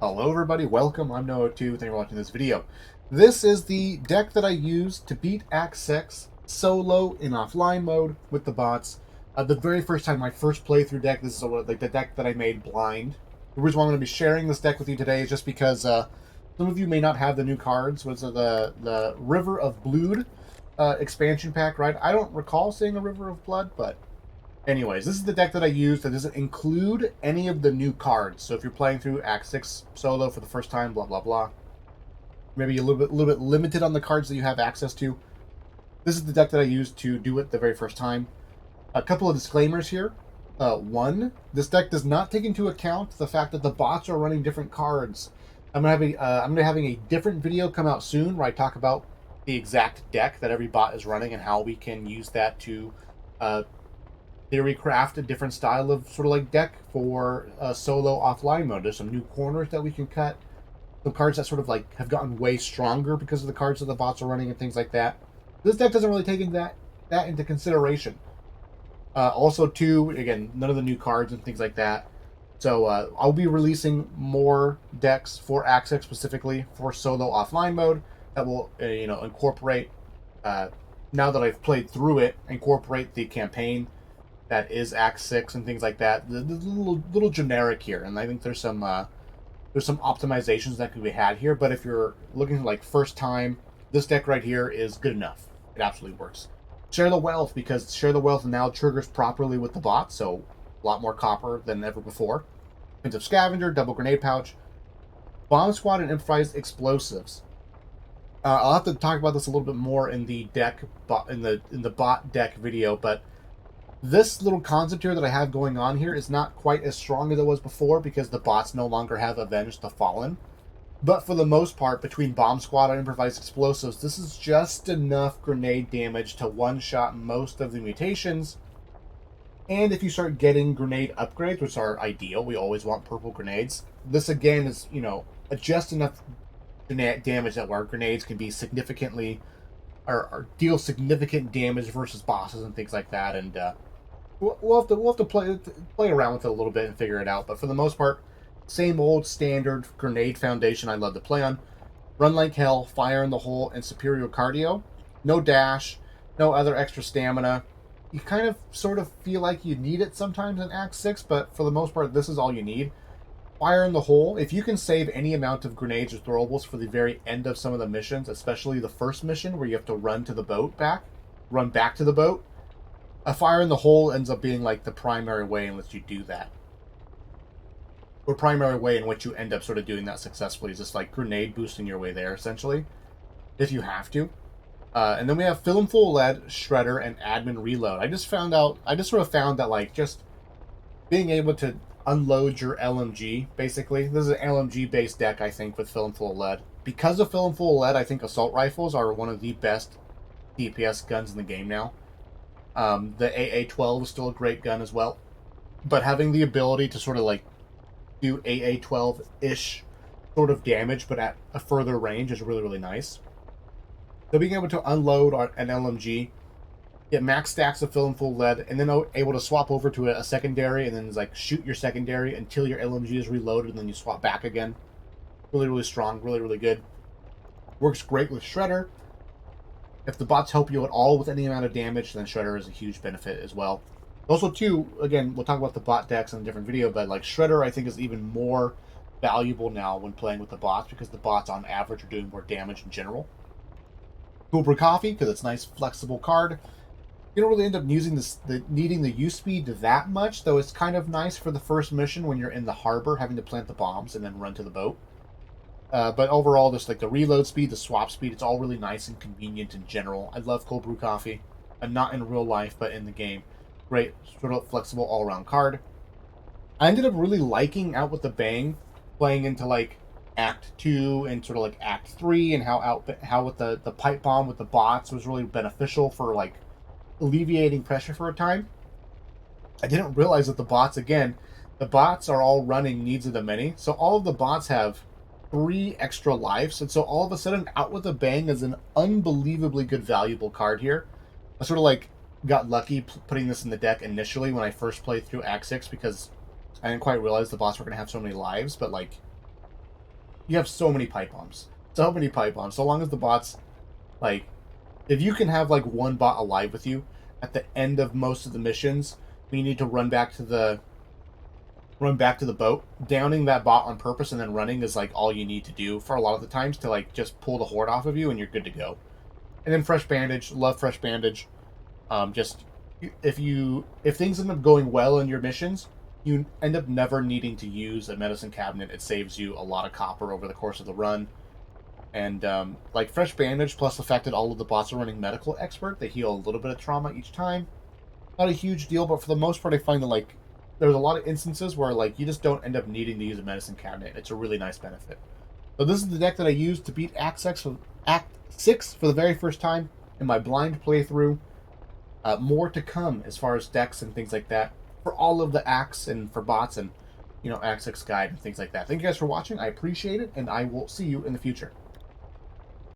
Hello everybody, welcome, I'm Noah2, thank you for watching this video. This is the deck that I used to beat Act-6 solo in offline mode with the bots. The very first time, my first playthrough deck, this is like the deck that I made blind. The reason why I'm going to be sharing this deck with you today is just because some of you may not have the new cards. Was the River of Blood expansion pack, right? I don't recall seeing a River of Blood, but anyways, this is the deck that I use that doesn't include any of the new cards. So if you're playing through Act-6 solo for the first time, blah blah blah, maybe a little bit limited on the cards that you have access to. This is the deck that I used to do it the very first time. A couple of disclaimers here. One, this deck does not take into account the fact that the bots are running different cards. I'm gonna be having a different video come out soon where I talk about the exact deck that every bot is running and how we can use that to theory craft a different style of sort of like deck for solo offline mode. There's some new corners that we can cut, some cards that sort of like have gotten way stronger because of the cards that the bots are running and things like that. This deck doesn't really take that into consideration. Also, too, again, none of the new cards and things like that. So I'll be releasing more decks for Act-6 specifically for solo offline mode that will incorporate. Now that I've played through it, incorporate the campaign that is Act-6 and things like that. The little generic here, and I think there's some optimizations that could be had here. But if you're looking like first time, this deck right here is good enough. It absolutely works. Share the Wealth, because Share the Wealth now triggers properly with the bot, so a lot more copper than ever before. Of Scavenger, Double Grenade Pouch, Bomb Squad, and Improvised Explosives. I'll have to talk about this a little bit more in the deck, in the bot deck video, but this little concept here that I have going on here is not quite as strong as it was before because the bots no longer have Avenge the Fallen. But for the most part, between Bomb Squad and Improvised Explosives, this is just enough grenade damage to one-shot most of the mutations. And if you start getting grenade upgrades, which are ideal, we always want purple grenades, this again is, just enough damage that our grenades can be significantly, or deal significant damage versus bosses and things like that. And we'll have to play around with it a little bit and figure it out. But for the most part, same old standard grenade foundation I love to play on. Run like hell, fire in the hole, and superior cardio. No dash, no other extra stamina. You kind of sort of feel like you need it sometimes in Act-6, but for the most part, this is all you need. Fire in the hole. If you can save any amount of grenades or throwables for the very end of some of the missions, especially the first mission where you have to run to the boat run back to the boat, a fire in the hole ends up being like the primary way in which you do that. Or primary way in which you end up sort of doing that successfully is just like grenade boosting your way there, essentially, if you have to. And then we have Film Full Lead, Shredder, and Admin Reload. I just sort of found that like just being able to unload your LMG, basically. This is an LMG-based deck, I think, with Film Full Lead. Because of Film Full Lead, I think assault rifles are one of the best DPS guns in the game now. The AA-12 is still a great gun as well. But having the ability to sort of like do AA-12-ish sort of damage, but at a further range is really, really nice. So being able to unload an LMG, get max stacks of Film Full Lead, and then able to swap over to a secondary, and then like shoot your secondary until your LMG is reloaded, and then you swap back again. Really, really strong, really, really good. Works great with Shredder. If the bots help you at all with any amount of damage, then Shredder is a huge benefit as well. Also, too, again, we'll talk about the bot decks in a different video, but like Shredder, I think, is even more valuable now when playing with the bots because the bots, on average, are doing more damage in general. Cool Brew Coffee, because it's a nice, flexible card. You don't really end up using needing the use speed that much, though it's kind of nice for the first mission when you're in the harbor having to plant the bombs and then run to the boat. But overall, just like the reload speed, the swap speed, it's all really nice and convenient in general. I love cold brew coffee, and not in real life, but in the game. Great, sort of flexible all-around card. I ended up really liking Out with the Bang, playing into like Act 2 and sort of like Act 3, and how with the pipe bomb with the bots was really beneficial for like alleviating pressure for a time. I didn't realize that the bots are all running Needs of the Many, so all of the bots have 3 extra lives, and so all of a sudden Out with a Bang is an unbelievably good valuable card here. I sort of like got lucky putting this in the deck initially when I first played through Act 6 because I didn't quite realize the bots were going to have so many lives, but like you have so many pipe bombs. So many pipe bombs. So long as the bots, like, if you can have like one bot alive with you at the end of most of the missions, when you need to run back to the boat, downing that bot on purpose and then running is like all you need to do for a lot of the times to like just pull the horde off of you and you're good to go. And then fresh bandage, love fresh bandage. Just if things end up going well in your missions, you end up never needing to use a medicine cabinet. It saves you a lot of copper over the course of the run. And like fresh bandage, plus the fact that all of the bots are running medical expert, they heal a little bit of trauma each time. Not a huge deal, but for the most part, I find that like there's a lot of instances where like you just don't end up needing to use a medicine cabinet. It's a really nice benefit. So this is the deck that I used to beat Act-6 for the very first time in my blind playthrough. More to come as far as decks and things like that for all of the acts and for bots and Act-6 guide and things like that. Thank you guys for watching. I appreciate it, and I will see you in the future.